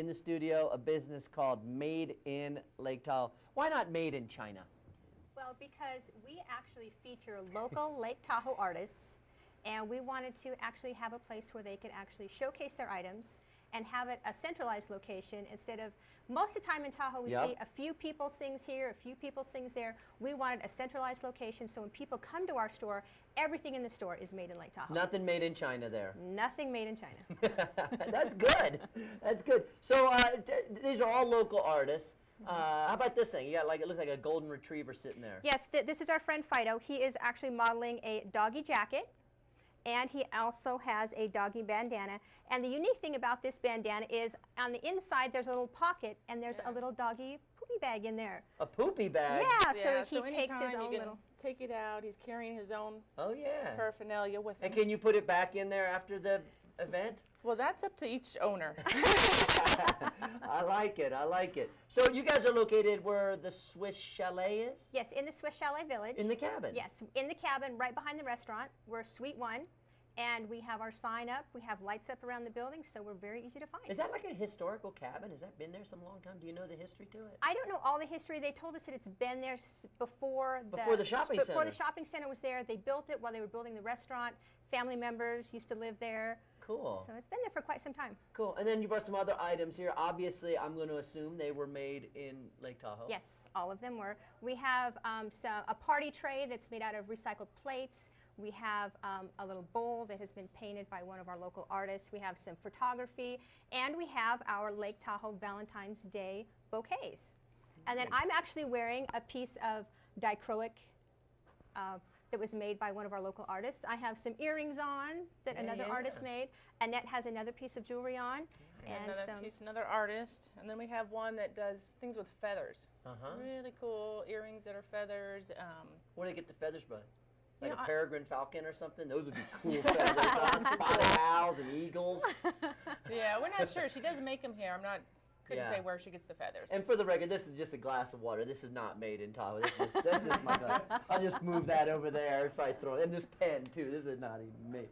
in the studio a business called Made in Lake Tahoe. Why not Made in China? Well, because we actually feature local Lake Tahoe artists, and we wanted to actually have a place where they could actually showcase their items and have it a centralized location instead of, most of the time in Tahoe we see a few people's things here, a few people's things there. We wanted a centralized location so when people come to our store, everything in the store is made in Lake Tahoe. Nothing made in China there. Nothing made in China. That's good. That's good. So these are all local artists. How about this thing? You got it looks like a golden retriever sitting there. Yes, this is our friend Fido. He is actually modeling a doggy jacket, and he also has a doggy bandana. And the unique thing about this bandana is on the inside there's a little pocket, and there's a little doggy poopy bag in there. A poopy bag? Yeah, so he takes his own little. Take it out. He's carrying his own paraphernalia with him. And can you put it back in there after the event? Well, that's up to each owner. I like it. I like it. So you guys are located where the Swiss Chalet is? Yes, in the Swiss Chalet Village. In the cabin? Yes, in the cabin right behind the restaurant. We're Suite 1, and we have our sign up. We have lights up around the building, so we're very easy to find. Is that like a historical cabin? Has that been there some long time? Do you know the history to it? I don't know all the history. They told us that it's been there before the shopping center. Before the shopping center was there. They built it while they were building the restaurant. Family members used to live there. Cool. So it's been there for quite some time. Cool. And then you brought some other items here. Obviously, I'm going to assume they were made in Lake Tahoe. Yes, all of them were. We have a party tray that's made out of recycled plates. We have a little bowl that has been painted by one of our local artists. We have some photography. And we have our Lake Tahoe Valentine's Day bouquets. And then I'm actually wearing a piece of dichroic that was made by one of our local artists. I have some earrings on that another artist made. Annette has another piece of jewelry on. And another artist. And then we have one that does things with feathers. Really cool earrings that are feathers. Where do they get the feathers by? Like a peregrine falcon or something? Those would be cool feathers. Spotted owls and eagles. Yeah, we're not sure. She does make them here. Couldn't say where she gets the feathers. And for the record, this is just a glass of water. This is not made in Tahoe. This is my glass. I'll just move that over there if I throw it. And this pen, too. This is not even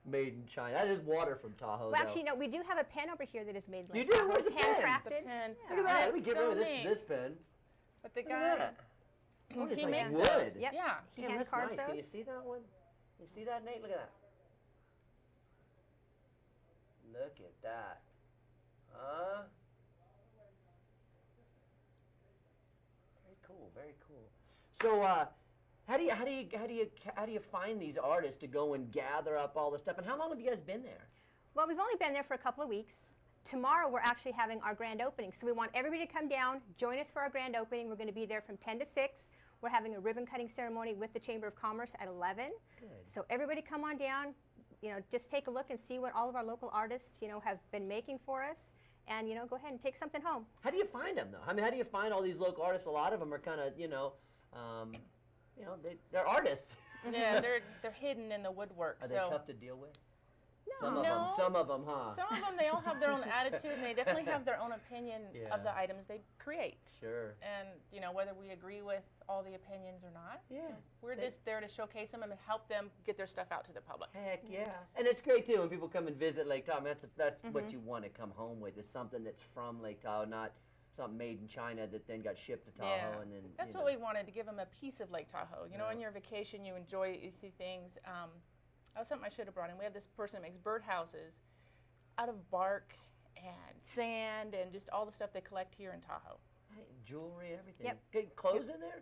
made in China. That is water from Tahoe, Well, actually, no. We do have a pen over here that is made in You Lake do? Tahoe. Where's the pen? Handcrafted. The pen. Look at that. Let me That's get rid of so neat. this pen. But the Look guy, at that. Oh, it's he like makes wood. those. Yep. Yeah. He Damn, hand that's carves nice. Can you those. see that one? You see that, Nate? Look at that. Look at that. Very cool. Very cool. So, how do you find these artists to go and gather up all this stuff? And how long have you guys been there? Well, we've only been there for a couple of weeks. Tomorrow we're actually having our grand opening. So we want everybody to come down, join us for our grand opening. We're going to be there from 10 to 6. We're having a ribbon cutting ceremony with the Chamber of Commerce at 11. Good. So everybody come on down, just take a look and see what all of our local artists, have been making for us. And, go ahead and take something home. How do you find them, though? I mean, how do you find all these local artists? A lot of them are kind of, they're artists. Yeah, they're hidden in the woodwork. Are they tough to deal with? No. Some of them, huh? Some of them, they all have their own attitude, and they definitely have their own opinion of the items they create. Sure. And, whether we agree with all the opinions or not, we're just there to showcase them and help them get their stuff out to the public. Heck yeah. And it's great, too, when people come and visit Lake Tahoe. That's what you want to come home with, is something that's from Lake Tahoe, not something made in China that then got shipped to Tahoe. Yeah. And then, that's what we wanted, to give them a piece of Lake Tahoe. On your vacation, you enjoy it, you see things. That was something I should have brought in. We have this person that makes birdhouses out of bark and sand and just all the stuff they collect here in Tahoe. Hey, jewelry, everything. Yep. Get clothes in there?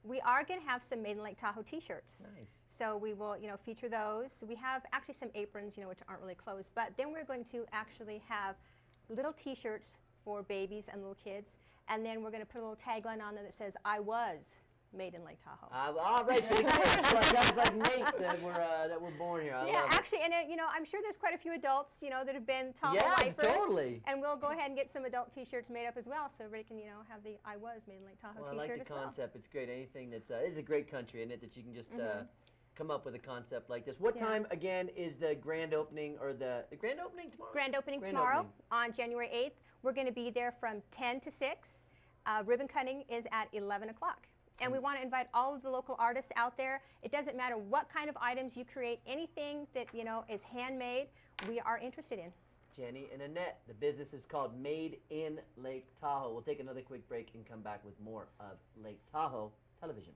We are going to have some Made in Lake Tahoe t-shirts. Nice. So we will, feature those. We have actually some aprons, which aren't really clothes. But then we're going to actually have little t-shirts for babies and little kids. And then we're going to put a little tagline on there that says, "I was made in Lake Tahoe." All right, big kids, like guys like Nate that were born here. I love it. Actually, and I'm sure there's quite a few adults, that have been Tahoe Yeah, lifers. totally. And we'll go ahead and get some adult T-shirts made up as well, so everybody can, have the "I was made in Lake Tahoe" Well, T-shirt I like as the well. concept. It's great. Anything that's it's a great country, isn't it? That you can just come up with a concept like this. What time again is the grand opening, or the grand opening tomorrow? Grand opening tomorrow on January 8th. We're going to be there from 10 to 6. Ribbon cutting is at 11 o'clock. And we want to invite all of the local artists out there. It doesn't matter what kind of items you create, anything that is handmade, we are interested in. Jenny and Annette. The business is called Made in Lake Tahoe. We'll take another quick break and come back with more of Lake Tahoe Television.